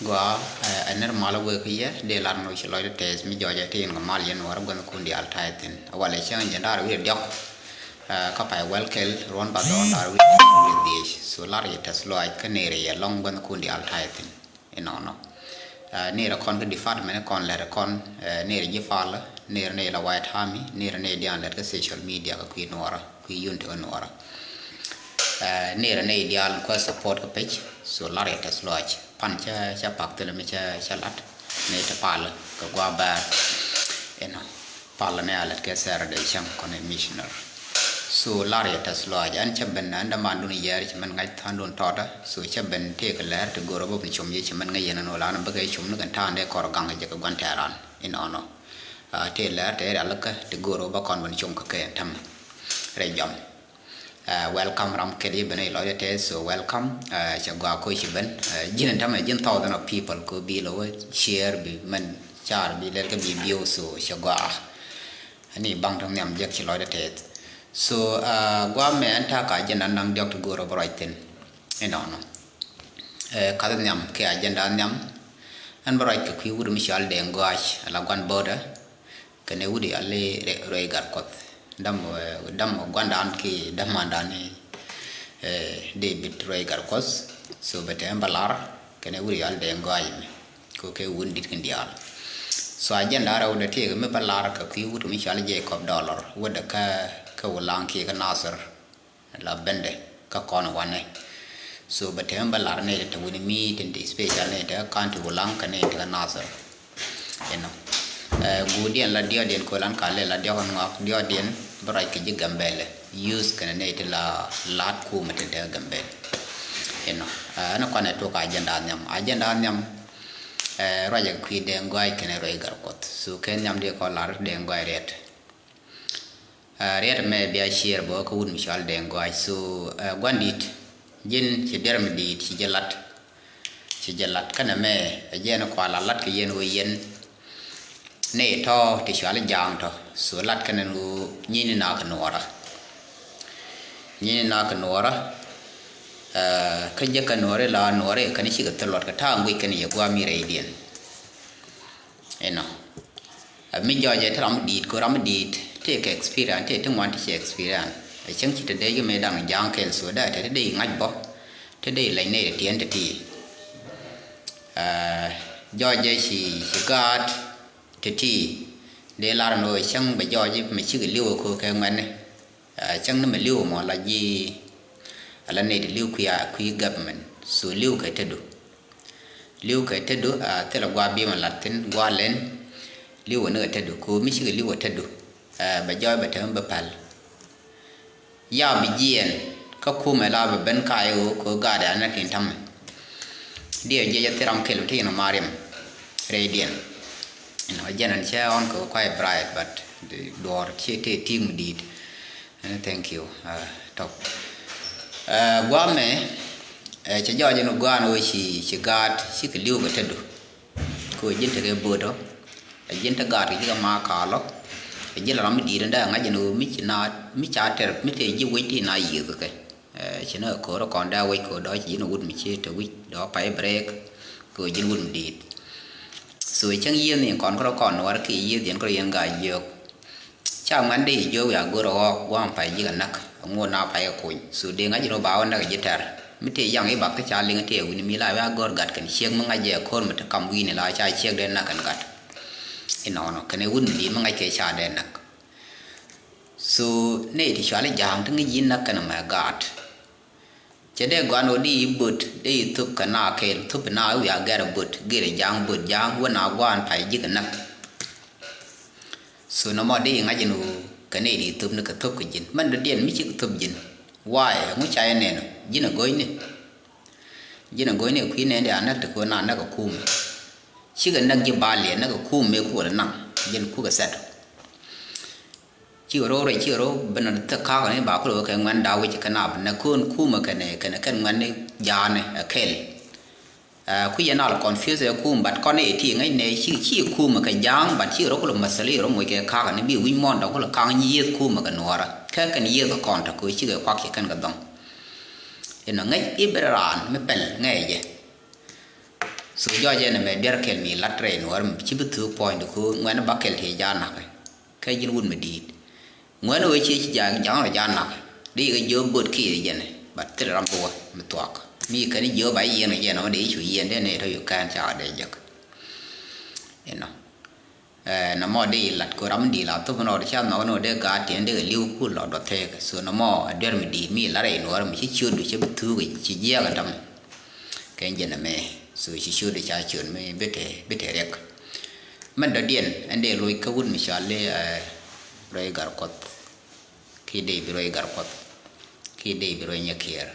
gua ener mala we kiye de lar no chlo de tes mi joje tin ga mal yen war gon kundi al taitin wala chen jendar we diok ka pai wel kel ron ba don dar we di so lar yeta slo ai kanere ye long gon kundi al taitin enono ne ra kon di fat men kon le kon ne re ji fala ne la white army ne dian le social media ka ku nora ku yunte onora ne ideal ko support ka page so lar yeta slo ai pan cha pak tele me cha lat ne ta pal ka gwa ba eno pal ne alat ke ser de cham kon missioner so lar yeta slo ai an cha ben anda man dun yer man ngai than don tota so cha ben te ka ler to goro bo chum ye man ngai yana no la na ba ga chum no kan tan de kor gang je ka gwan taran in ono te ler te ala ka te goro ba kon ban chum ka ke tam re jam welcome ram kedi bene lo te so welcome chagwa ko chiben jin tam jin thousand of people ko bi lo share bi man char bi le ka bi bio so chagwa ani bang thong nyam je chi lo te so gwa me anta ka jin nang dok to go ro brighten eno no ka nyam ke agenda nyam an bright ko wi wuru michal de ngwash la gwan border kene wudi alle re gar kot dam gwandan ki damandani David Roy Garkos so bete embalar kene wuri al de ngoyme ko ke wundit kendial so agenda ra wona te me balar ka ki wutu mi chal je ko dollar woda ka wulang ki ka nasar la bende ka kono wane so bete embalar ne te woni mi tende special ne te kan tu wulang kane te nasar eno gudian la dia den ko lan kale la dia ngak dia den barai ke gambele use kana ne te la lat ku mate de gambele eno ana kone to ka agenda nyam raja ku de ngoi kene roi gar kot so ken nyam de ko lar de ngoi ret me bia share bo ko wun mishal de ngoi so gwandit jin ci derm di ci jalat kana me jeno ko la lat ke yen wo yen ne to ti shal jang to so lat kana nu nyini na ka nora ka je ka nore la nore kan shi ga talot ka ta ngui kan ye gwa mi re dien eno mi joje tram dit take experience te tungwan ti experience a chang chi te de ge me dang jang kel so da te de ngaj bo te de lai ne tien te ti joje shi gat te ti de lar no chang ba joje me chi ge liu ko ka man ne chang no me liu mo la ji ala ne de liu ku government so liu ka te do te la gwa bi ma latin gwa len liu ne te do ko mi chi ge liu te do ba joy ba tem ba pal ya bi jien ka ku me la ba ben ka yo ko ga da na tin tam dia je ya tiram kel ti no mariam radian no janan cha on ko quite bright but the door che te team did thank you top gwa me che joje no gwa no chi gat chi ke liu ba te do ko jin te ge bodo jin te gat ki ga ma ka lo je la mi di da nga je no mi cha ter mi te ji wi ti na yi ko ke che no ko ro kon da wi ko do ji no wud mi che to wi do pai break ko jin wud mi di so chang yi ni kon ko kon war ki yi den ko yen ga yo cha man de yo ya go ro wa pai ji ga nak ngo na pai ko so de nga je no ba wa na je tar mi te yang e ba ka cha ling te wi ni mi la wa gor gat kan chieng ma nga je ko ma ta kam wi ni la cha chieng de na kan gat ino kane wun di ma ngai ke cha de nak so ne ti chale jang tang yin nak kana ma gat che de gwa no di but de tup kana ke tup na ya gar but gere jang but jang wa na gwan pai ji kan nak so no mo de ngai jinu kane di tup ne ka tup ke jin man de den mi chi tup jin why mu cha ne no jina goi ne ku ne de anak te ko na na ka ku chi ga nak ji ba le na ka ku me ku na jen ku ga set chi ro ben ta ka ne ba ku ro ka ngan da wi ka na na kun ku ma ka ne kan ngan ne ja ne kel ku ya na confuse ku bat ko ne ti ngai ne chi ku ma ka jang bat chi ro ku ma sali ro mo ke ka ne bi wi mon da ku ka ni ye ku ma ka no ra ka kan ye ka kon ta ku chi ga kwa ki kan ga dong eno ngai ibran me pel ngai je so jo je na me der kel mi latre no war chi bu point ko ngwan ba kel he ja na ka jin wun me di ngwan o chi ja ja na đi cái dưa bột kia vậy này bắt tới làm bùa mà toạc mi cái này dưa bảy yên này nó để chủ yên đấy này thôi can chả để giật nó nó mò đi lật cô rắm đi là tôi nó để xem nó để cả tiền để lưu khu lọt đọt thế số nó mò để mình đi mi là đây nó mình chỉ chưa được chứ bất thứ cái chỉ dễ cái đâm cái gì này mẹ sự chỉ chưa được trả chuyện mới biết thế được mình đã điền anh để lôi cái vốn mình trả lấy rồi gar cột khi đi rồi gar cột khi đi rồi nhắc here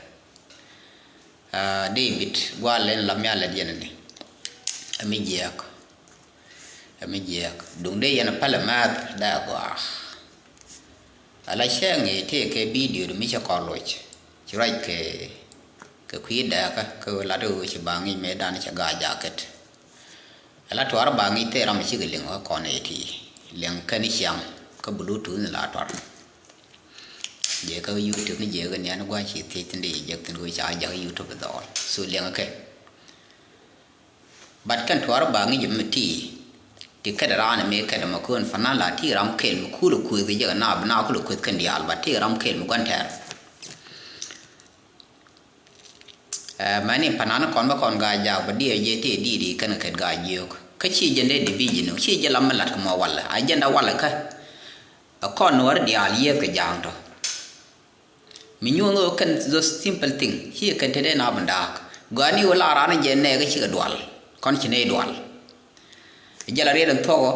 David qua lên làm nhà là điền này ami giặc đúng đây là Parliament đã qua ala sáng ngày thế cái video mình sẽ có rồi chỉ right cái quý đã cái là đồ chỉ bằng cái mấy đàn chỉ gà jacket ala tuar bằng cái thế làm chỉ cái liên quan con này thì liên cái này xem cái bluetooth là tuar giờ cái YouTube này giờ cái này nó quan chỉ thì tên đi giờ tên người chạy giờ YouTube đó số liên cái bắt kan tuar bằng cái gì thì cái đó là mấy cái mà con phần nào là thì ram kêu mà khu lục thì giờ nào khu lục cái đi alba thì ram kêu mà quan trọng mà này phần nào con mà con gà giàu và đi thì cái gà nhiều cái chi dân đây đi gì nó chi dân làm là cái mà walla ai dân đó walla cái con nó đi aliyah cái giang đó mình nhung ngô cái just simple thing khi cái thế này nào mình đã gani wala rana dân này cái chi cái dual con chi này dual giờ là riêng thôi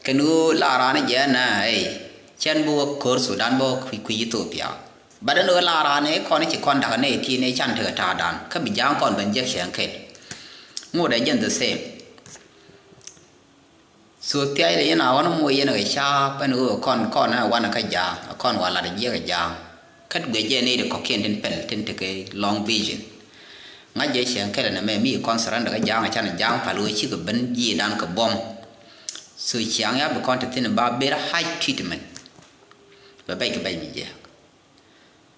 cái nu là ra này giờ này chân bùa cột Sudan bùa quy Ethiopia bắt đầu nu là ra này con chỉ con đặc này thì này chăn thừa thà đàn các bị giang con vẫn giết sáng kẹt ngô đại dân the same số tiền này nào nó mua yên người cha bên nu con này quan là cái giang con quan là giết cái giang các người dân này được có kiên đến pen đến cái long vision ngay giờ sáng cái là mẹ mi con sẵn được cái giang cho nên giang phải lui chỉ cái bên gì đang cái bom sự sáng ya bị con thực hiện ba better high treatment và bây cái mình vậy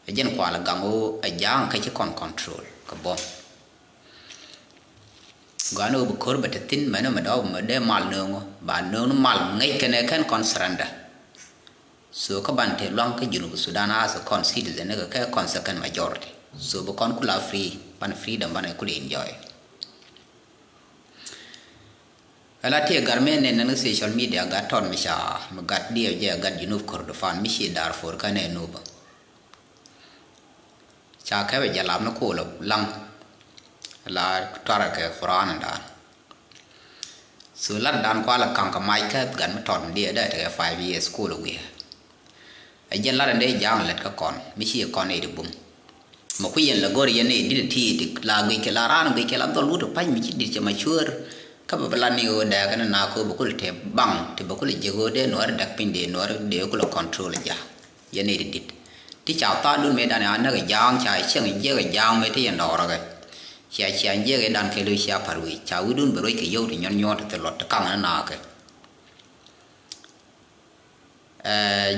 cái dân quả là gang ô giang cái chỉ con control cái bom gano bị khơi bị thực hiện mà đâu mà để mal nương bà nương nó mal ngay cái này kan con sẵn đó số các bạn thì long cái dân của Sudan as a con citizen cái con second majority số bà con cũng là free pan freedom ban ku enjoy ala te garme ne nan social media ga ton mi sha magat dia je ga junub kordofan mi shi Darfur ka ne no ba cha ka be jalam no ko lo lang la tara ke Quran da so la dan kwa la kan ka mai ka gan ma ton dia da te 5 years ko lo wi a jen la de jang let ka kon mi shi kon e de bum mà quý yên là gọi yên này đi thì là người cái là ran người cái làm tao lút được phải mình chỉ đi cho mà chưa các bạn làm nhiều đại cái nào có bố cái thể bằng thì bố cái gì gọi để nó đặc pin để nó để có control là yên này đi thì chào ta luôn mấy đàn anh nó cái giang chạy xem cái giang mấy thế nào rồi chạy cái đàn cái lưới xe phải rồi chào luôn bởi cái dâu thì nhon thì lọt căng nó nào cái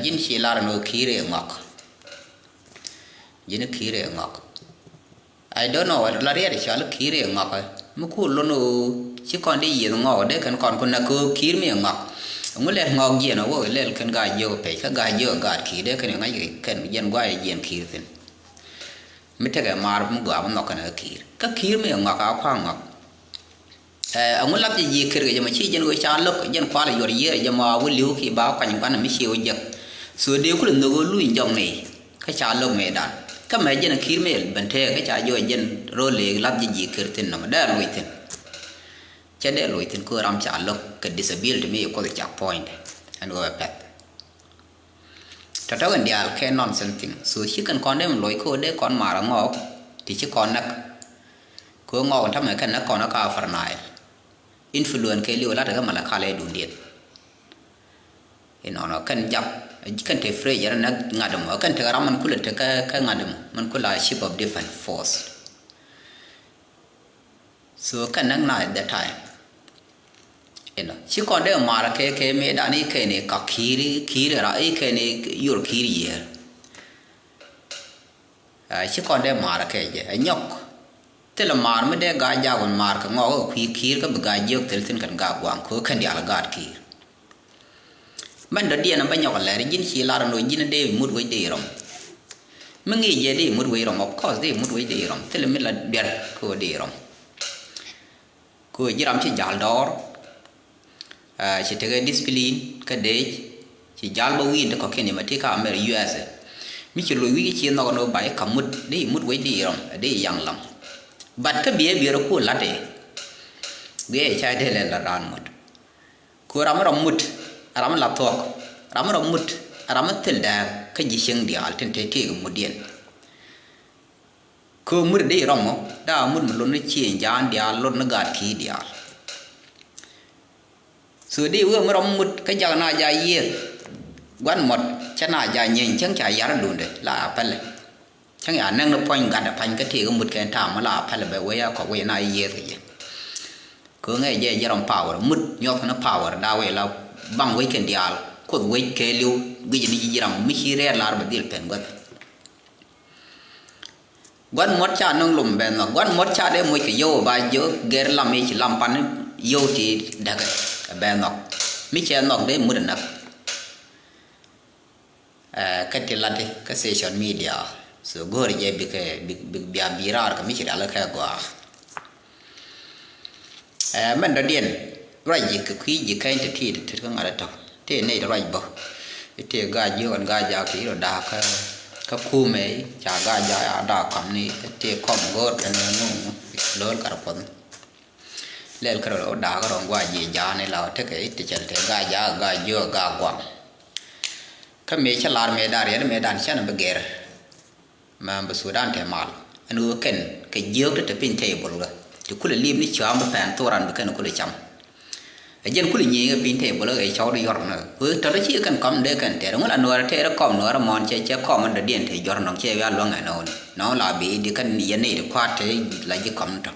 yên chỉ là nó khí rẻ ngọc jadi kiri ngak, I don't know la dia de chala kiri ngak, muku lono si kon di ye ngak de kan kon na ko kiri mi ngak, ngule ngak ye na wo le kan ga yo pe ka ga yo ga ki de kan ngai kan yen gwa yen kiri tin, mite ga mar mu ga mu kan kiri, ka kiri mi ngak a kwa ngak, ngul lap ji kiri ga ma chi jen go cha lok jen kwa la yor ye ma wo liu ki ba kwa nyang mi chi o je, so de ku no go lu jong nei, ka cha lok me dan các mẹ dân khí mẹ bên thế cái cha vô dân rồi lệ lắp gì kêu tin nó mà đỡ lùi tin chứ đỡ lùi tin cứ làm trả lộc cái disability mi có cái checkpoint and go pet cho gần dia cái nonsense thing so chỉ cần con đấy mình lùi cô đấy con mà nó ngọc thì chỉ con nắc cô ngọc thằng mẹ cái nắc con nó cao phần này influence cái liều là được mà là khai lên đủ điện nó cần chập kan te free yara na ngadam kan te raman kula te ka ngadam man kula ship of different force so kan nang na at that time chi kon de mara ke me dani ke ne ka khiri ra ai ke ne yor khiri ye chi kon de mara ke je nyok te la mar me de ga ja gon mar ka ngo ko kir ka ga yok tel tin kan ga gwang ko kan dia la ga kir man da dia na ba nyok la jin chi la no jin de mut we de rom mengi je de mut we rom of course de mut we de rom te la me la ber ko de rom ko jiram chi jal dor chỉ thấy cái discipline cái đấy chỉ giáo bao nhiêu có cái này mà thấy cả America US mình chỉ lùi cái chuyện nó bài cầm mút đấy mút với đi rồi đấy yang lắm bắt cái bia nó cool là đấy bia chạy đây là ran mút cô ram mút ram là thuốc ram mút ram til đã cái gì xem đi al trên thế cái mút điện cô mút đấy ram mà đã mút mà luôn nó chuyện giang đi al luôn nó gạt khí đi al sự đi vừa mới rong mút cái giờ nào dài ye quán một chân nào dài nhìn chẳng chạy giá đủ đấy là phải là chẳng hạn năng nó phanh gạt phanh cái thì có một cái thảm mà là phải là về quê có quê này ye thì gì cứ nghe ye giờ rong power mút nhóc nó power đào về là bằng quê cái dial có quê cái liu cái gì đi rong mấy khi ra là bắt đi lên bớt quán một cha nông lùm bên nó quán một cha để mỗi cái vô và vô ger làm mấy chỉ làm pan vô thì đặc bên nọc mấy chị nọc đấy muốn nọc cái tiền là đấy cái social media so gọi là bị cái bị viral cái mấy chị đã là cái quoi mình đã điền rồi gì cái khí gì cái thì cái ngã đó thế này là rồi bao thế gà dưa còn gà già thì rồi đào cái khu mấy chả gà già đào cầm này thế còn gót cái nó lớn cả phần lên cái đó đào cái rong qua gì già này là thế cái thì chân thế gà già gà dưa gà quăng cái mấy chả làm mấy đàn chả nó bị ghê mà bị Sudan thế mal anh nuôi cái dưa cái pin table rồi thì cứ lim đi chọn một bàn tôi ăn cái nó cứ chăm dân cứ nhìn cái pin table cái cháu đi giọt nữa với đó chỉ cần cầm để cần thế đúng là nuôi thế nó cầm nữa là mòn chơi cầmมันđã điện thì giọt nó chơi với luôn ngày nó là bị đi cái gì này được khoát thế là chỉ cầm thôi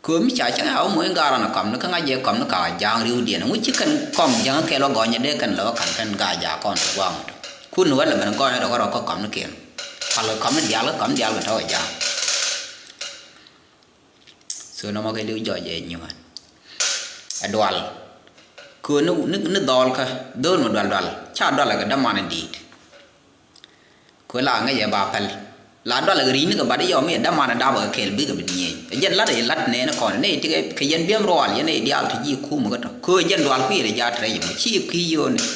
cứ mới chạy chẳng áo mỗi gà là nó cầm nó cái ngay giờ cầm nó cả giang riu điện nó chỉ cần cầm giang cái lo gọi như thế cần lo cần gà già con được quăng cứ nuôi là mình coi nó có cầm nó kiện kalau cầm nó dial cái thôi già so nó mà cái lưu giỏi vậy nhiều hơn đoal cứ nó đòn cả đơn một đoal cha đoal là cái đam man đi cứ là ngay giờ bà phải là đó là cái gì nữa bà đấy giờ mình đam man đam ở cái biết cái gì dân lát này nó còn này cái dân biếm rồi cái này dial thì gì khu mà cái đó cứ dân đoal cái này ra thế mà chỉ cái gì này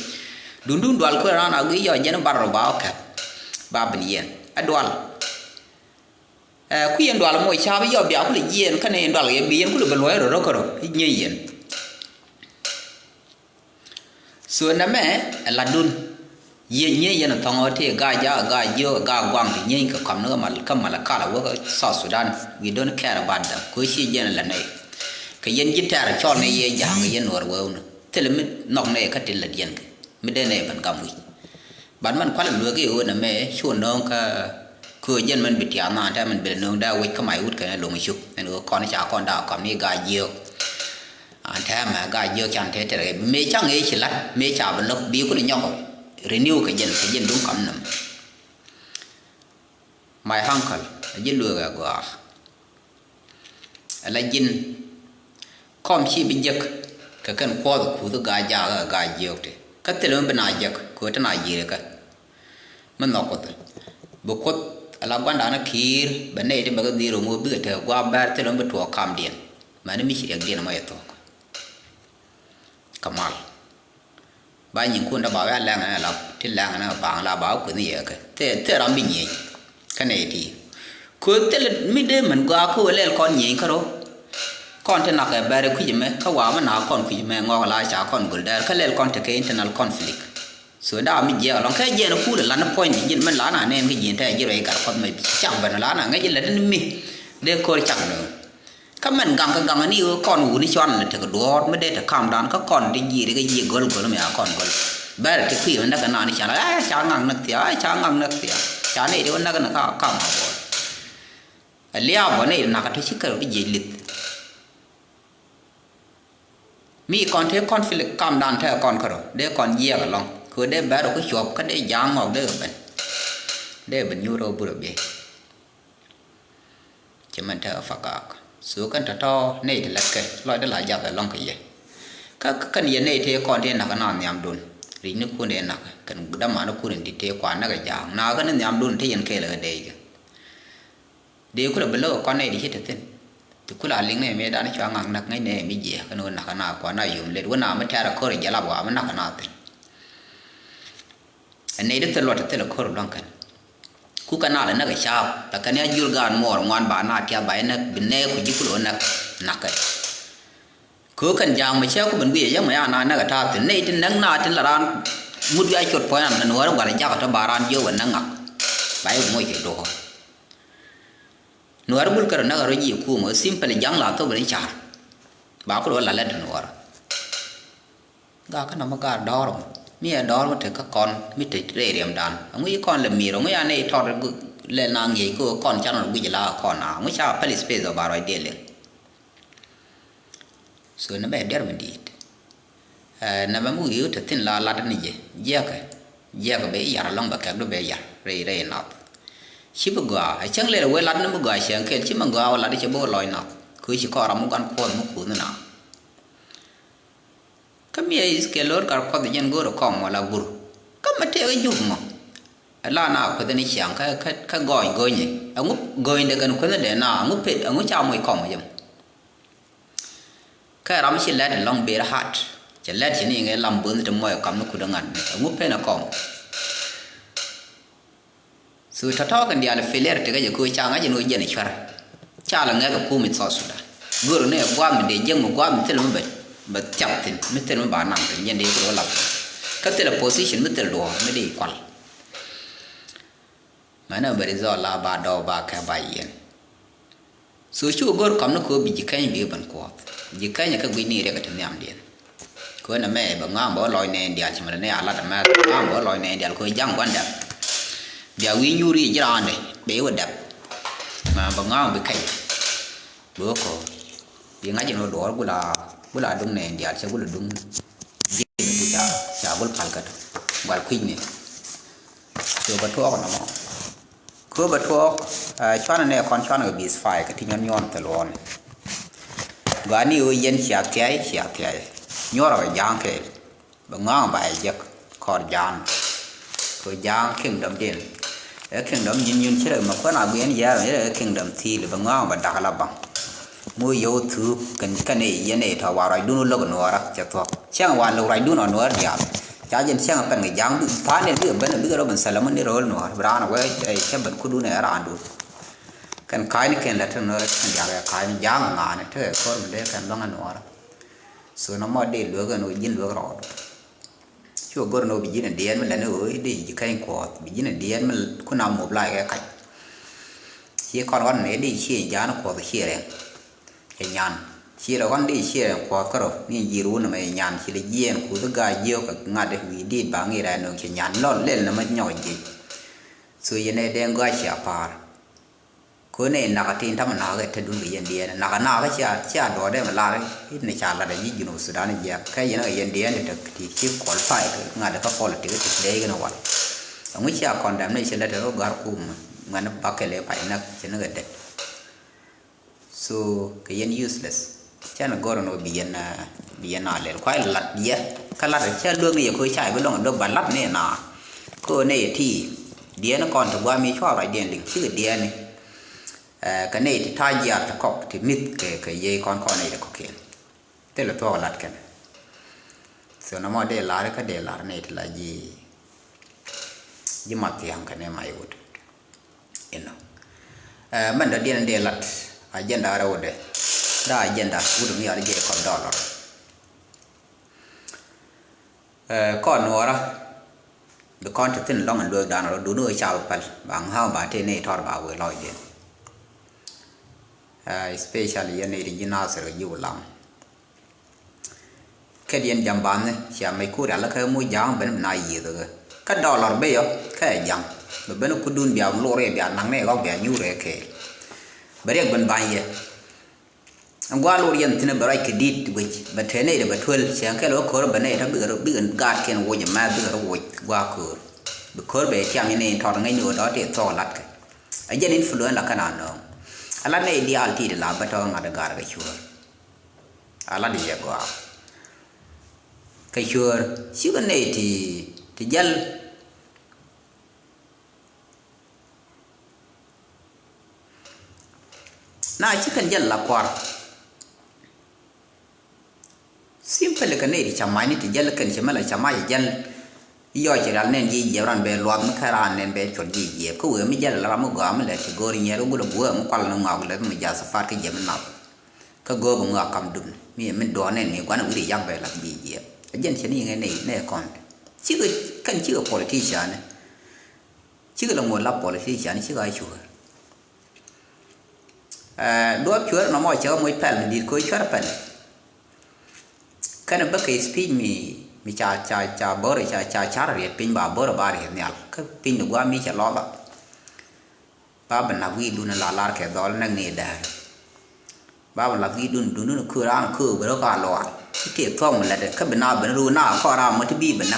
đun đoal cái ra nào cái giờ dân nó bắt rồi bảo cả bà bình yên đoal khi anh đoal mỗi cha bây giờ béo cái gì cái này đoal cái biến cái bên ngoài rồi đó rồi như vậy số năm là đun ye nye nó thong ở thế gà dưa gà quăng thì nye cái cầm là cả là cái South Sudan we don't care about them cứ chỉ dân là này cái dân chỉ trả cho này ye giang cái dân nổi vào nữa thế là mình nòng này cái tiền là dân mình đây này vẫn cầm mình bản mình quan điểm cái yếu là mẹ chuồn nông cái cứ dân mình bị thiệt màถ้า mình bị nông đau cái máy út cái lồng chụp nên con chả con đào cầm này gà dưa thế mà gà dưa chẳng thế thì mấy chẳng ấy chỉ lát mấy chả bên lúc biếu cái nhau renew cái dân đúng cầm nằm my uncle dân lừa gà gà là dân com chi bị giật cái qua được khu vực gà dưa thế cái tên là bên này giật của tên này gì cái mình nói có bộ cốt là quan đàn nó kia bên này thì bây giờ đi rồi mua bữa thì qua ba tên là bên thua cam điện mà nó mới chỉ được điện mà vậy thôi Kamal ba những con đã bảo là làng là thì làng nó bằng là bảo cái gì cái thế làm gì nhỉ cái này thì cứ thế là mấy đứa mình qua cứ lên con nhỉ cái đó con thì nào cái bé đấy cái mấy cái quả mà nào con cái mấy ngõ lại chả con bự đấy cái lên con thì cái internal conflict sửa đó mình giờ lòng cái gì nó cứ là nó point gì mình lá nào nên cái gì thế gì rồi cả con mình chẳng phải lá nào cái gì là nó mi để coi chẳng nữa các mình găng cái găng này con ngủ đi chọn là thì cái đồ mới để được calm down các con đi gì cái gì gol gol mà con gol bé thì khi nó cái nào đi chả là chả ngang nước tiệt chả này thì nó cái nó calm mà liao bọn này là cái thứ cái gì lịch mi con thế conflict calm down theo con cái rồi để con gì cái lòng cứ để bé được cái chuột cái để giang màu để bên để bên euro bự bề chỉ mình theo phật cả số căn to này thì là cái loại đó là giàu ở long cái gì các cái này thì còn đi nào cái nào nhảm đun rí nước cuốn này nào cái đâm mà nó cuốn đi thì quán nó cái giàu nào cái nó nhảm đun thì yên kia là đây điều cũng là bên lô con này đi hết rồi thì cũng là lính này mới đã cho ngang nặc ngay này mới gì cái nơi nào quán nào dùng lên quán nào mới theo là có để làm quả mới nào cái nào thì anh này rất là rất là khó làm cái cú cái nào là nó cái sao là cái này dul gan mor ngoan bà na kia bài nó bên này cũng chỉ có nó nặc cái cứ cần giang mà chéo có bên bìa giống mấy anh nó cái thao thì này thì nắng nào thì là ran mút gai chuột phơi nằm nó nó gọi là giang cho bà ran vô bên nắng ngọc bài cũng ngồi cái đồ nuar bul kar na garo ji ku mo simple jang la to bari char ba ko la le nuar ga ka na ma ga dor mi a dor ma te ka kon mi te re riam dan ngui kon le mi ro ngui ane thor le na ngi ko kon chan ro gi la kon na ngui cha pali space ba ro de le so na be der mi na ba mu yu te tin la la ni je ka be yar long ba ka do be yar re na chỉ bữa gà chẳng lẽ là quay lăn nó bữa gà sáng kia chỉ mà gà là đi chơi bò lòi nào cứ chỉ có làm một con côn một cú nữa nào cái mấy cái lối cả con thì nhân guru con mà là guru cái mà theo cái dục mà là nào có tên sáng cái gọi nhỉ ông úp gọi để gần cái để nào ông úp hết ông úp chào mọi con mà giống cái làm chỉ là lòng bể hạt chỉ là chỉ này cái làm bún trong mọi cầm nó cũng đang ăn ông úp hết là con so thao kan dia le feler te ga ko cha nga je no je ne chara cha la nga ga ku mit so suda guru ne gwa mi de jeng mo gwa mi tel mo ba chap tin mi tel mo ba nam tin yen de ko la ka tel position mi tel do mi de kwal mana ba zo la ba do ba ka ba yen so chu gor kam no ko bi ji kan bi ban ko ji kan ya ka gwi ni re ka tin yam den ko na me ba nga bo loy ne dia chi ma ne ala da ma nga bo loy ne dia ko jang wan da dia wi nyuri jira ne be wadap mà bằng ngang bị cảnh bữa có bị ngay trên đó bula đông này dia sẽ bula đông gì cũng chả bula phal cả bal khinh này rồi bắt thuốc nó mà cứ bắt thuốc cho nên này con cho nó bị phải cái thì nhon từ luôn và nếu yên xả cái nhon rồi giang cái bằng ngang bài giặc còn giang rồi giang kinh đậm điện kingdom nhìn chứ mà có nào biến giá rồi kingdom thì là bằng ngon và đặc là bằng mua yêu thứ cái này cái này thảo vào rồi đun lâu nữa ra chắc thôi chẳng hoàn lâu rồi đun nữa đẹp giá dân chẳng cần người giang phá nên đưa bên đưa đâu mình xài lắm đi rồi nữa ra nó quay cái bên khu đun này ra đủ cái này là thằng nó cái giá cái giang ngàn này thế có mình để cái đó nữa số nó mà để lừa cái nó dính lừa rồi chú gor no bijin en dian men no di kain ko bijin en dian men ku na mo blai cái cách chi con ne di chi ja no ko chi re e nyan chi ro con di chi re ko ko ro ni ji ru no me nyan chi le yen ku ga jio ka nga de wi di ba ngi ra no chi nyan lo lên nó mới nhỏ gì su ye ne den ga chi apar ko ne na ka tin tham na ga te dun yen dian na ka na ga cha do de ma la cái ne cha la de ji no su da ne ja kai yen ga yen dian de ti chi qualify nga de ka quality ke de ga no wa ông cha còn đam này sẽ là được gar kum mà nó bắt cái lẽ phải nó sẽ nó gật so cái yen useless cha nó gọi nó bị na lẽ quay lật gì cái lật cha lương này khơi chạy với lòng đâu bản lật này nà cô này thì đĩa nó còn từ qua mi cho lại điện lịch chứ đĩa này cái này thì thay giờ thì cọc thì mít cái dây con này là có kiện tức là to lật cái này so nó mà để lá cái để lá này thì là gì mặt thì hàng cái này mà yêu mình đã điền để lật agenda rồi đấy đã agenda udah mi ada jadi $1 còn nữa the content tin long and đàn nó đủ nuôi chào phải bằng hao bà thế này thọ bảo với lòi điện especially này thì nó sẽ nhiều lắm cái điện jam ban này chỉ mấy cô đã là cái mua giang bên này gì rồi cái $1 bây giờ cái giang bên nó cứ đun bèo lô rồi bèo nắng này góc bèo nhu rồi cái bây giờ bên bay vậy anh qua lô điện thì nó bảo cái đi bên thế này là bên thuê sáng cái lỗ cửa bên này nó bị gạt cái nó vô nhà mà bị nó vô qua cửa because be tiang ni thor ngai nu do te to lat ka a jen influence la kana no ala ne ideal ti la ba to ngada gar ga chua ala di ya go ka chua shi ga ne ti jal na chi kan jal la kwar simple ka ne di chamai ni ti jal kan chamala chamai jal yo chỉ là nên gì giờ rằng về loạn nó khai ra nên về chuẩn gì có vừa mới giờ là làm một gõ mới là chỉ gọi nhớ lúc đó bữa một quan là ngọc là mình giờ sẽ phát cái gì mình ngọc có gõ bằng ngọc cầm đùn mình đoán nên nhiều quá nó đi giang về làm gì dân chỉ như này này còn chứ cái cần chứ politician này chứ là một lớp politician chứ ai chùa đôi chúa nó mọi chỗ mỗi phần đi coi chúa phần cái nó bất kỳ speech mi cha bor cha riet pin ba bor ba riet nyal ka pin no gwa mi cha lo ba ban na wi dun la lar ke dol nang ni da ba ban la wi dun ku ran ku ba ka lo ti thong la de ka ban na ban ru na ko ra ma ti bi ban na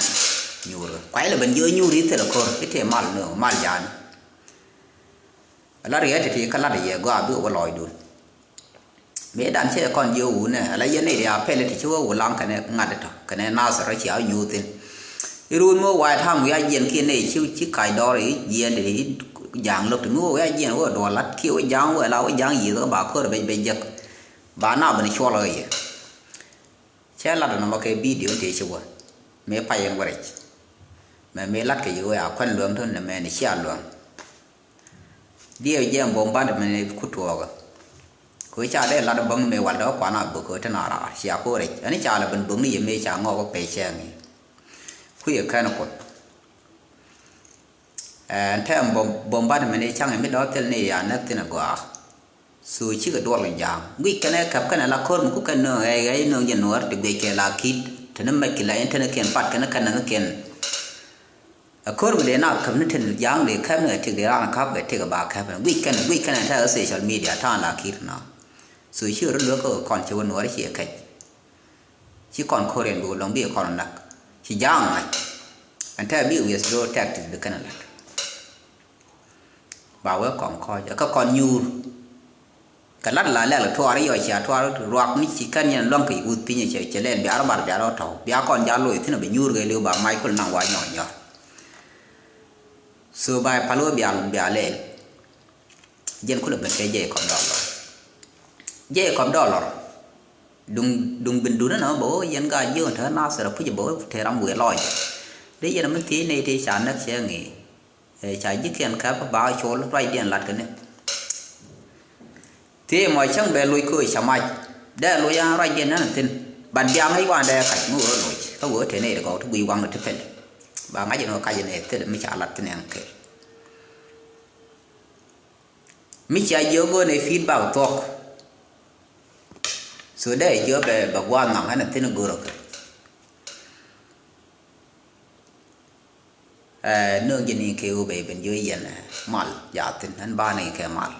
nyu ro kwai la ban yo nyu ri te la ko ti te mal no mal ya la riet ti ka la de ye gwa bi wa loi dun mẹ đàn xe còn nhiều nè lấy cái này thì phải là thì chúa của lăng cái này ngặt được cái này nào sẽ chỉ áo nhiều tiền rồi mua vài thằng người dân kia này chiêu chiếc cài đo đấy dân để dạng lục thì mua cái dân của đồ lát kêu cái giang của lao cái giang gì đó bà khơi bên bên giật bà nào bên cho lời xe lát nó mà cái video thì chúa mẹ phải yang vậy mẹ lát cái gì à quan lượng thôi là mẹ này xe lượng đi ở bom ba được mẹ cút vào cuối cha đây là bông mẹ vào đó quá nào bữa coi thế nào ra xia cô đấy anh cha là bên bông này mẹ cha ngó có bể xe này cuối ở cái nó còn theo bông ba thì mình chẳng biết đó tên này à nó tên là quoi suy chỉ cái đuôi là giang quý cái này cặp cái này là con cũng cái nó cái nó dân nó được về cái là kid thế nên mấy cái là internet kiện phát cái nó kiện con cái nào cầm nó thành giang để khép này thì để ra là khép về thì cái bà khép quý cái này theo social media thằng là kid nó suy chưa rất lớn còn chưa nói gì cả chỉ còn khôi rèn đủ lòng bia còn nặng chỉ giang này anh thấy biết việc rồi tag thì được cái này bảo với còn coi các con nhu cái lát là thua đấy rồi chả thua rồi ní chỉ cần nhận long cái út pin như chơi lên béo bạt béo thầu béo còn giá lùi thế nào bị nhu rồi liu bà mai còn nặng quá nhỏ số bài palo béo lên dân có được bên cái gì còn đó dễ còn đó rồi đùng bình đun nó bố dân ga dương thế nào sẽ là cái bố thế làm buổi lòi đấy giờ nó mới tí này thì sản nước sẽ nghỉ chạy dứt kiện khác báo chỗ lúc ray điện lật cái này thế mọi chẳng bè lùi cười sao mai để lùi ra ray điện nó là tin bàn giang hay quan đây cảnh mua rồi có bữa thế này là có thứ bị quăng được thế này bà ngay giờ nó cái gì này thế là mới trả lật thế này ok mới chạy vô bữa này feed bảotok so đây chưa về bà quan nặng hay là thế nó gỡ được nương dân này kêu về bên dưới dân mal giả tin hắn ba này kêu mal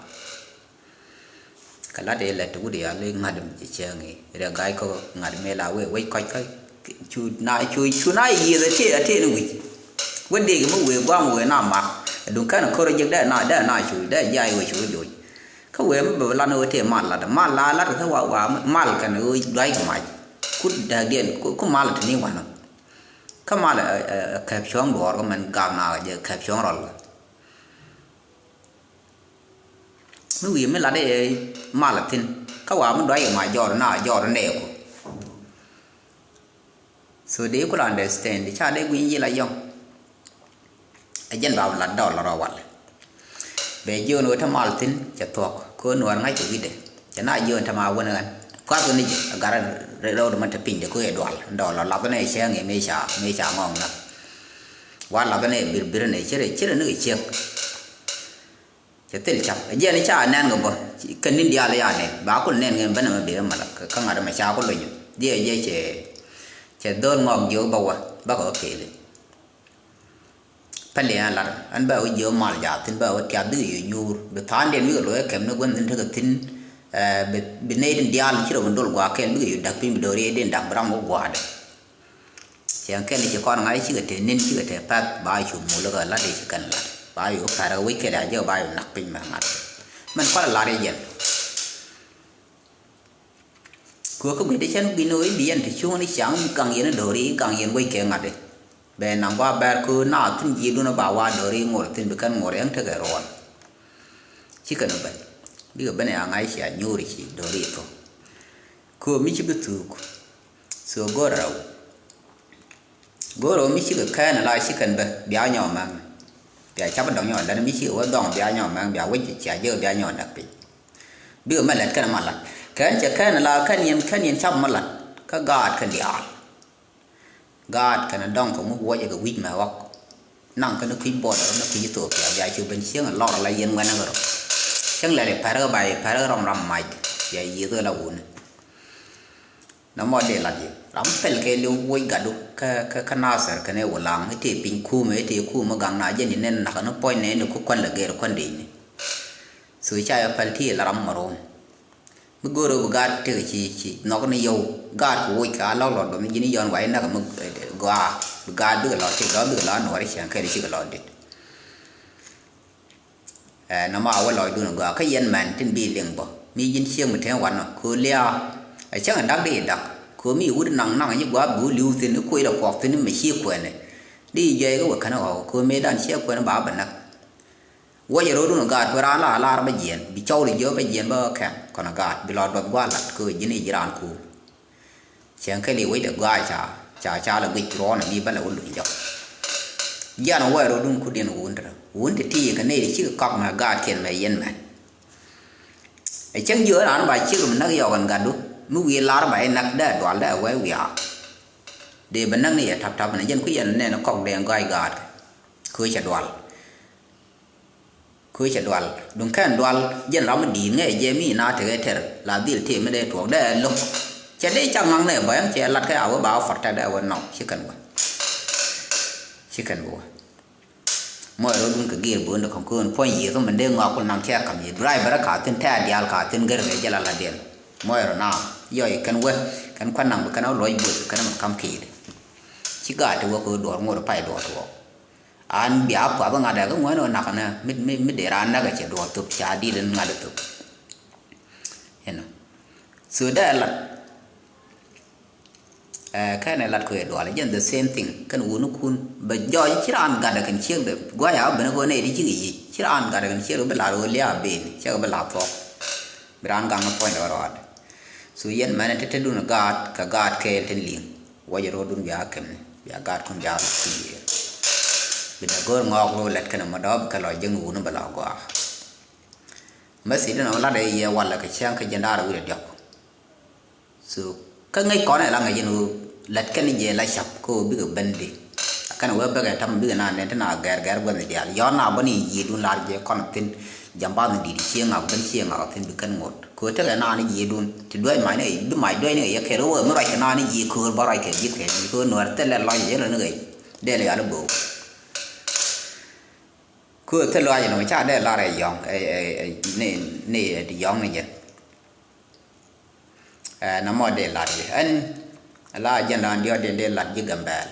cái lá đây là chú địa lên ngài đầm chỉ chơi nghề rồi gái có ngài mẹ là quay coi cái chú nãy gì rồi thế nó quỳ vấn đề cái mới qua mùi nào mà đúng cái nó khơi được đây nãy chú đây dài rồi chú rồiเขาเว้ยมันแบบลานเอาเทียมาละแต่มาลาละแต่ถ้าว่ามาละกันเอ้ยได้ก็ไม่คุดเดียนก็มาละทีนี้วันนั้นเขามาละแคบช่องดอร์ก็มันกางนาเจอแคบช่องรอลไม่วิ่งไม่ละได้มาละทีนเขาว่ามันได้ก็ไม่ยอดหน้ายอดเน่กูสุดเดียวก็ understand ที่ชาได้วิ่งยี่ละยองไอ้ยันบ่าวละดอลละรอวันbây giờ nuôi tham ăn tin chặt thuộc cô nuôi ngay chỗ gì đấy cho nên giờ tham ăn quên quá cái này gara rồi mà chụp hình để cô đòi là làm cái này xe nghề mấy chả ngon lắm quá làm cái này bịt này chứ là nước chiếc chứ tiền chặt giờ này chả nên cái bộ cần nên đi ăn này báo con nên cái bên mà bị mà không ada mà chả có lợi nhuận giờ chỉ đơn ngon nhiều bao à bao ở kia phải liền là anh bảo giờ mal giả tin bảo cái đứa nhiều bị thán đến với rồi kém nó quên tin thức tin bị này đến dia chỉ là mình đổ qua cái đứa đặc biệt đồ đi đến đặc bram một quả đấy เสียงแค่นี้จะก้อนไงชื่อเทนินชื่อเทปักบายชุมมูลก็ลัดเดชกันลัดบายอยู่แต่เราวิเคราะห์เยอะบายอยู่หนักเป็นมางัดมันก็ละเอียดกูก็ไม่ได้ฉันกินน้อยเบียนที่ช่วงนี้เสียงกังยันดอรีกังยันวิเคราะห์งัดเลยเบนนังว่าแบบคือน่าถึงยีดูนะบ่าวดอรีงอถึงเป็นกันงอยังเท่ากันร้อนชิกันบันดีกับบันยังไงเสียยูริชิดอรีก็กูไม่ชิบถูกส่วนก็เราไม่ชิบแค่นั้นเลยชิกันบันเบียร์หน่อมันเบียร์จับดองหน่อแล้วไม่ชิบว่าดองเบียร์หน่อมันเบียร์วิ่งเสียเยอะเบียร์หน่อนักไปดีกับมันเล็ดกันมาละแค่จะแค่นั้นละแค่เนียนชับมาละก็กอดกันเดียวกอดกันดองของมึงว่าจะก็วิ่งมาว่านั่งกันนึกคิดบอดแล้วนึกคิดตัวเปล่าใหญ่ชูเป็นเสียงหลอกอะไรเย็นวันนั้นก็รู้เสียงอะไรพาร์ใบพาร์รำไม่ใหญ่เยอะตัวละอุ่นน้ำมันเดือดละจีรำเป็นแค่เลี้ยววิ่งกัดดูแค่น่าเสียกันเนี่ยวันหลังให้ที่ปิงคู่ไม่ที่คู่มากังนาเย็นนี่เน้นหนักนั้นปล่อยเนี่ยคุกคนละเกลือคนดีนี่สุดท้ายเป็นที่รำมาโรนมึงกูรู้กาดเจอชีนอกนี่โยกาดกูวิ่งกาเล่าหลอดแบบนี้ย้อนไว้นักมึงกาดดูหลอดที่เราดูหลอดหน่วยเสียงแค่ที่ก็หลอดดิน้ำมาว่าลอยดูหนังก็ยันมันถึงบีเลี้ยงบ่มียินเสียงเหมือนแถววันเนาะคือเลี้ยไอ้ช่างดักได้ดักคือมีวุ้นนั่งยิ่งกว่าบูลิวสินคุยเราปอกสินไม่เชี่ยวกว่าเนี่ยดีใจก็ว่าขนาดคือไม่ได้เชี่ยวกว่าบ้าบันนักว่าจะรู้ดูหนังก็เวลาลาไปเย็นบิเจ้าเลยเยอะไปเย็นบ่แข็งก่อนก็บิลอดแบบว่าหลัดคือยินอีรานคูเสียงแค่เลี้ยไว้เด็กว่าจ่าแล้วบิร้อนมีบ้านเราหลุดยอกยันว่าเราดูคุณเดียนวุ้นที่กันนี่ชื่อกอกมากาดเขียนมาเย็นมันไอ้จังเยอะนะใบชื่อมันนักยอกันดูมึงเวลาใบนักได้ดวลได้ไว้วิอาเดี๋ยวมันนั่งนี่ทับมันยันคุยยันเนี่ยนักกอกแดงก้อยกาดคุยจะดวลดุงแค่ดวลยันเรามันดีไงเยมี่นาเถอะเถอะลาดิลที่ไม่ได้ถูกได้ลงจะได้จังงังเนี่ยบ่ยังจะลัดแค่เอาบ่าวฝัดได้วันนอกชิกันบัวเมื่อเราดูกับเกี่ยวบุญของคุณพ่อหญิงก็มันเด้งออกคนนั่งแช่กับยีไรบราขาดถึงแท้เดียร์ขาดถึงเกิดอะไรจะละเดียนเมื่อเราหน้าย่อยกันเว้ยกันควันนั่งกันเอาลอยบุญกันมันคำขีดชิกาตัวคือดวงงูไปดวงตัวอันเบียบกว่าบางอะไรก็เหมือนนักนะไม่เดือดร้อนนักจะดวงตุบชาดีเดินงานตุบเห็นไหมสุดได้ละแค่ในรัฐคุยด้วยอะไรยัน the same thing กันอุ่นคุณแบบย่อยชิรานกันกันเชื่อแบบว่าอย่าเป็นคนเนี่ยที่ชื่อชิรานกันกันเชื่อเวลาเราเลี้ยเบนเชื่อเวลาพอกเวลาการมาพูดเราอ่ะสุยันมันที่จะดูนกาดกับกาดเคลทินลิงว่าจะรอดูยาเข็มยากาดคนยาที่เป็นก็งอกโรเล็ตกันมาดอบกันลอยยังอุ่นเวลากว่าเมื่อสิ่งนั้นเราได้ยาวันละก็เชื่อขยันได้เราเดียวสุก็ไงก่อนเนี่ยเราไงยันลัดกันนี่เจล่าชับก็บิกบันดีกันว่าเบกทำบิกนานเนี่ยที่น่าแก่บันดีย้อนหน้าบันนี้ยีดุนลาร์เจคอนตินจำบ้านดีเชียงอ่ะบันเชียงอ่ะตินบิกันหมดคือถ้ากันนานนี่ยีดุนที่ด้วยไม้เนี่ยด้วยไม้ด้วยเนี่ยแค่รู้ว่าเมื่อไรกันนานนี่ยีคือบารายแค่ยีแค่คือหนวดแต่ละลอยเยอะเลยเนี่ยเดี๋ยวเลยอะไรบุคือถ้าลอยอย่างไม่ใช่ได้ลาอะไรยองนี่ยองนี่เจน้ำมันเดือดลาดิอันลาจันดานเดียวเดือดลาดยิ่งกำแบล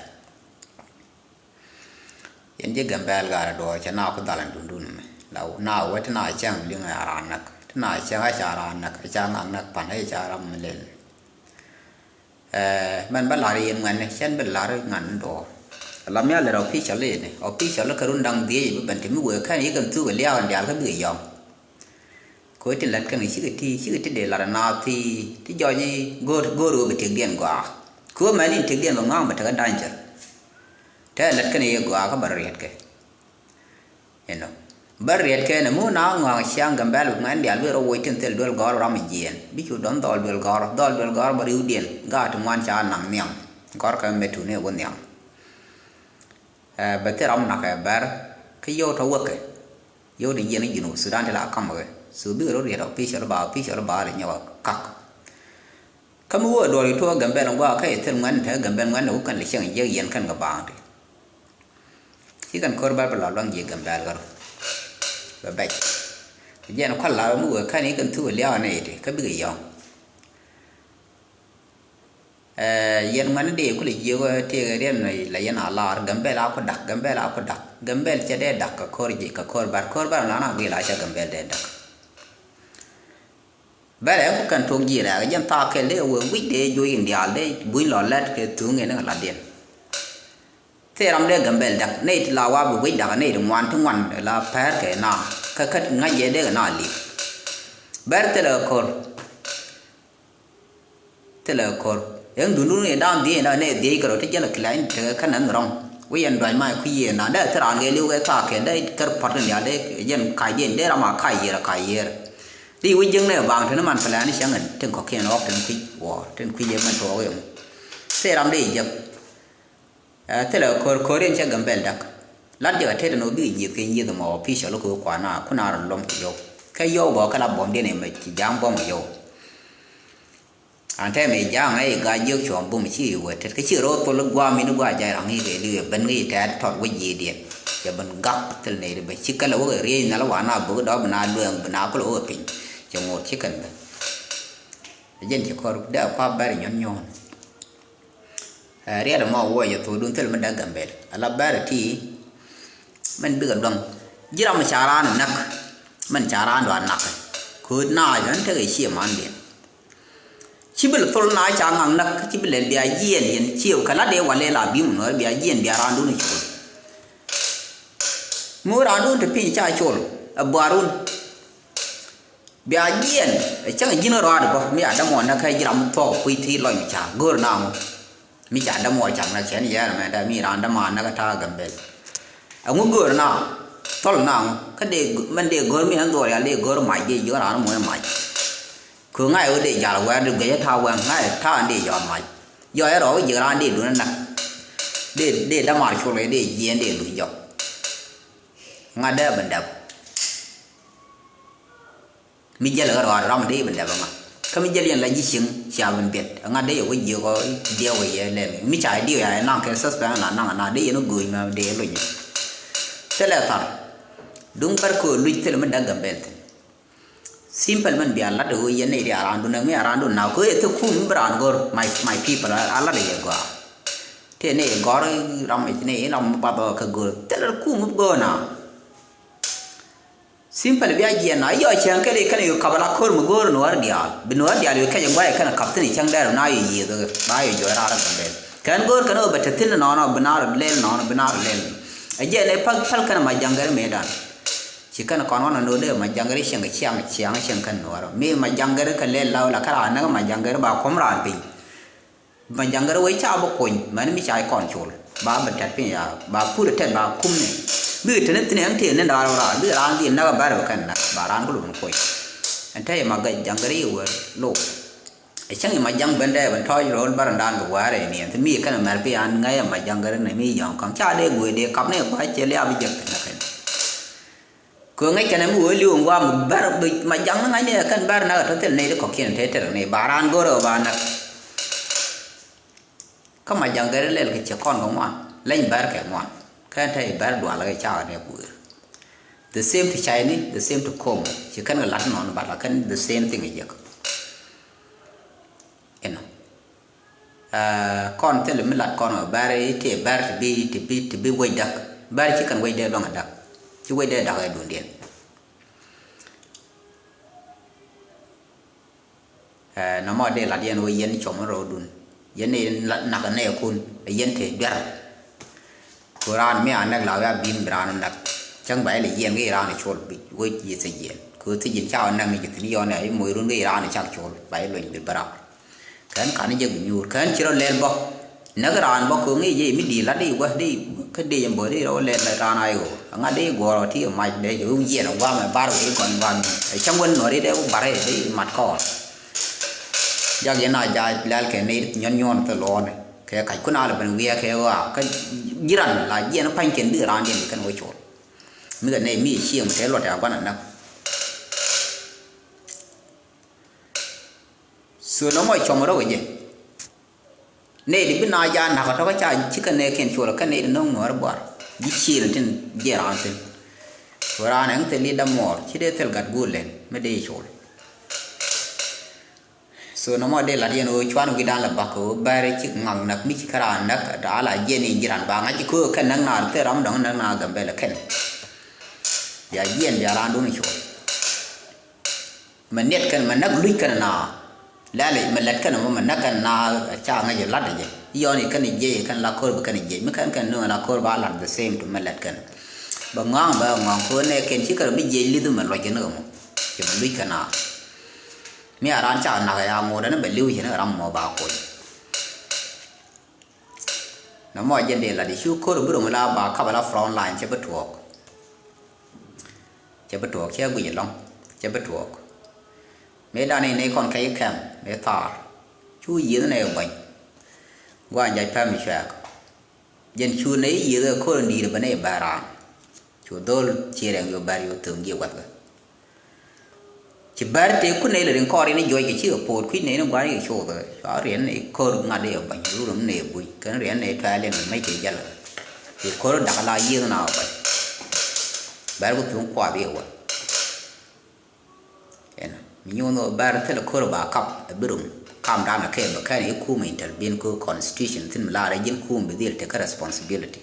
ยันยิ่งกำแบลก็ได้ด้วยฉันน่าก็ตาลันดุนมั้ยเราหน้าว่าที่น่าเชื่อเรื่องอารานักที่น่าเชื่อให้ชารานักเชื่องังนักปันให้ชารำมันเล่นมันเป็นลาเรียนมันเนี่ยฉันเป็นลาเรียนงานตัวเราไม่เอาเราพิจารณาเนี่ยเอาพิจารณาการุนดังดีเป็นที่มือแค่นี้กันตู้เลี้ยงเดียวก็เบื่อยอมก็ที่หลังกันนี่ชื่อที่เดลาร์นาที่จอยนี่กูรู้ไปถึงเดือนกว่าคือแม่นี่ถึงเดือนบางงานไปถึงกันได้จ้ะแต่หลังกันนี่กว่าก็บริเวณแกเห็นไหมบริเวณแกเนี่ยมูน้างวางเชียงกันแบบงานเดียวเราไว้ถึงเตลดูลกอล์ฟรามิเจียนบิจูดอนดอลดูลกอล์ฟบริวเดียนก็ถึงวันชาหนังเนี่ยกอล์ฟกันไม่ถูกเนี่ยวันเนี่ยบัตรรำนักแบบก็โยธวักโยธเย็นนี่ยูนสุดานที่ละคำเลยสุดเราเรียกพิชาร์บาเลยเนี่ยว่ากักคำว่าโดยทั่วกันเป็นว่าแค่ถึงมันเถอะกันเป็นวันเรากันเลยเชื่อเยอะเย็นกันกับบางทีที่กันคนบ้านเป็นหลอดเยี่ยกันแบบกันแบบเย็นคนเราเมื่อแค่นี้กันทั่วเลี้ยวนี่ดิก็ไม่กี่ยอง yen man de ko le yo te ren la yen ala gambel a ko dak gambel che de dak ka kor bar na na la cha gambel de dak bare ko kan to gira yen ta ke le wo wi de jo yin dia de bui lo lat ke tu nge na la den te ram de gambel dak nei la wa bu wi dak nei de wan tu wan la par ke na ka nga ye de na li bar te la kor yang dulu ni dam dia na ne dia kalau terjadi klien kan rong wian doi mai kui na da terang ge liu ge ka ke dai ker pat ne de yen kai yen de ma kai ye di wi jeng ne bang thන man pala ni sang ten ko ken ok ten kui wo ten kui ye man to yo se ram de je te la kor ren cha gambel dak lat je te no bi ji ke ni de mo pi sha lo ko kwa na ku na ron lom yo ka yo bo ka la bom de ne ma chi jang bom yo anh thấy mấy giang ấy gà dưa chọn bùm chi vậy thì cái chữ rồi tôi lúc qua mình qua dài rằng cái điều bên cái thế thọt với gì điện giờ bên gấp từ này để chỉ cái lỗ cái riêng nó là bữa đó bên nào đường bên nào có lỗ ở pin cho một chiếc cần dân chỉ có đeo qua bari nhon riêng là mau qua giờ tôi đúng thế là mình đã gần bể là bari thì mình biết gần chỉ là mình chả ra nặng mình chả ra đoạn nặng cứ nào vẫn thấy cái gì mà ăn điện chỉ biết tôi nói chẳng hạn nè chỉ biết lên bia yên chiều cái lá đeo vào lên là bìm nữa bia yên bia ran đun chul mua ran đun thì pin chai chul barun bia yên chẳng là gì nó ra được không mi ada mòn nó khai làm to quy thi lòi mi chả gөр nào mi chả ada mòn chẳng là chén gì mà đã mi ran đã mòn nó cái tha gần bên ông gөр nào to nào cái để mình để gөр mi ăn rồi là để gөр mày gì gör ran mua mày cứ ngay ở đây giờ là quen được cái thao quen ngay thao anh đi dọn mày do đó rồi giờ anh đi luôn nè để đâm vào chỗ này để diễn để lùi dọn ngay đây bên đập mình giờ là rồi mình đi bên đập mà cái mình giờ liền là gì xứng chào bên biệt ngay đây có nhiều có điều gì lên mình chạy điều này năng cái sức là năng đây nó gửi mà để lùi thế là thật đúng cái cô lùi thế là mình đã gần bên simple man biar la do ye ne dia arandu na me arandu na ko e to kum bran gor my people ala de go te ne gor ram ne ram pa ba ka gor te la kum go na simple biar ye na yo chang ke le kan yo kabala khor mu gor no ar dia binor dia le ka jang ba kan kaptani chang da na yi do ba yo ra ra kan gor kan o batatin no binar le no binar le aje ne pal kan ma jangar medan chỉ cần con nó nói được mà chẳng cái chuyện cần nó rồi mi mà chẳng cái lên lâu là cái nào nó mà chẳng cái bảo không làm gì mà chẳng cái với cha bố quỳnh mà nó mới chạy còn chuột bà bật chặt bây giờ bà phu được thêm bà cung này bây giờ nó tiền tiền nó đào ra bây giờ ăn tiền nó bà được cần là bà ăn có luôn quỳnh anh thấy mà cái chẳng cái điều lộ chẳng mà chẳng bên đây bên thôi rồi bà đang của quá này nè thì mi cái nào mà bây ăn ngay mà chẳng cái này mi dọn còn cha đây người đây cắm này quá chơi leo bây giờ cứ ngay cái này mua liu qua một bar mà chẳng ngay này kan bar nào đó thế này có kiện thế này baran go rồi bạn có mà chẳng cái lên cái chiếc con của ngoan lên bar cái ngoan cái thấy bar đùa là cái chào này bữa the same to Chinese the same to com chỉ cần là lát nó bạn là cần the same thing vậy em con thế là mình lát con ở bar ấy thì bar thì bị quay đặc bar chỉ cần quay đây bằng đặc chứ quay đây đặc ở đường điện nó mà đây là điện với yên chồng rồi đun yên này nặng cái này kun yên thì đẹp Quran mấy anh đang làm ra bim bran nặng chẳng phải là yên cái Iran này chôn bị với gì sẽ yên cứ thì yên chào anh đang cái gì đó này mỗiรุ่นcái Iran này chắc chôn phải lên bị bạc cái này giờ nhiều cái chỉ là lên bao nó cái ran bao cứ nghĩ gì mới đi là đi qua đi cái đi em bữa đi rồi lên lại ran ai rồi ngay đi qua thì mày để dùng gì nó qua mà ba rồi còn còn trong quân nói đi để cũng bare đi mặt cỏ giờ cái này giờ lại cái này nhon từ lon này cái con nào là bên kia cái jiran là gì nó phanh kiến đưa ran đi cái ngôi chỗ mấy cái này mi xiêm cái luật nào quan nào sửa nó mọi trong đó cái gì này đi bên nào giờ nào có cái chai chỉ cần này khen chỗ là cái này nó ngồi bờ đi xì là trên dễ ran trên ran này cái này đâm mỏ chỉ để theo gạt gul lên mới đi chỗ so no mo de la yen o chwan wi dan la ba ko bare chi ngang nak mi chi kara nak da la yen ni jiran ba nga chi ko kan nang na te ram dong nang na gam be la ken ya yen ya ran do ni cho man net kan man nak lui kan na la le man lat kan mo man nak kan na cha nga je lat je yo ni kan je kan la ko ba kan je mi kan no la ko ba la the same to man lat kan ba ngang ko ne ken chi kar bi je li du man lo je no mo je man lui kan na mi aran cha na ya mo da na be liu je na ram mo ba ko na mo je de la di shu ko bu ro la ba ka ba la front line che ba tuok che gu ye long che ba tuok me da ni con kai kam me tar chu yi ne ba gwa ja pa mi sha jen chu ne yi ko ni ba ne ba ra chu dol chi reng yo ba yo tung ye wa chỉ bare te ku nei le rin ko ri ne joy ke chi po ku ne no gwa ri cho de sa rian ne ko nga de ba ru rum ne bu kan rian ne ta le mai ke ja la ki ko da la yi na ba bare ku tung kwa bi wa en mi nyo no bare te le ko ba kap bi rum kam da na ke ba ka ni ku mai tal bin ko constitution tin la ra jin ku bi dil te ka responsibility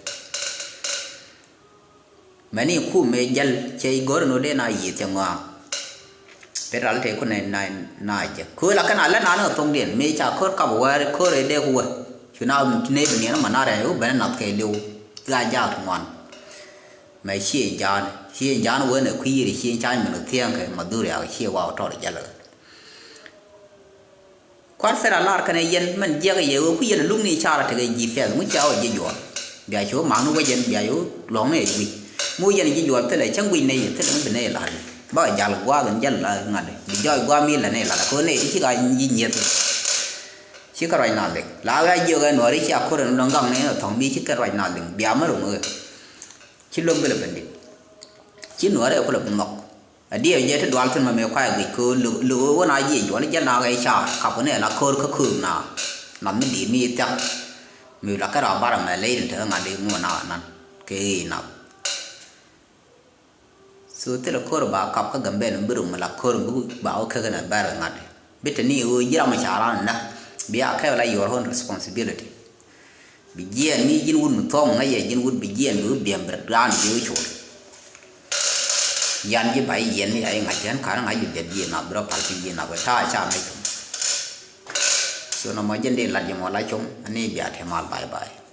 mani ku me jal che gor no de na yi te ngwa peral te ko na je ko la kana la na no tong den me cha ko ka wa ko re de ko chu na ne bi ne ma na re u ben na ke lu ga ja ngwan mai xie jan wo ne khui ri xie cha mi no tiang ke ma du ya xie wa to ja la kwar sera lar kana yen man je ga ye ku yen lung ni cha la te ji fe mu cha o je yo bia chu ma no wa yen bia yo long ne wi mu yen ji yo te le chang wi ne te le ben ne la ba jal gwa gan jal la ngade bi joy gwa mi la ne la ko ne chi ga yi nyet chi ka rai na le la ga yo ga no ri cha ko ren dong gang ne thong bi chi ka rai na le bia ma ro mo chi lom be le ben di chi no re ko le nok a dia ye te dwal tin ma me kwa gi ko lu wo na yi yo le ja na ga cha ka ko ne la ko ko na mi di mi ta mi la ka ra ba ra ma le te ngade ngo na nan ke na so te la kor ba kap ka gambe no birum la kor bu ba o ka na bar ngade bitani o yira ma chara na biya ka la your own responsibility bi jien mi jin wun tong nga ye jin wun bi jien bu biam bran bi chu yan ji bai yen ni ai nga jan ka nga yu de ji na bro pal ji na ba ta cha mai so no ma jen de la ji mo la chung ani biya the mal bye bye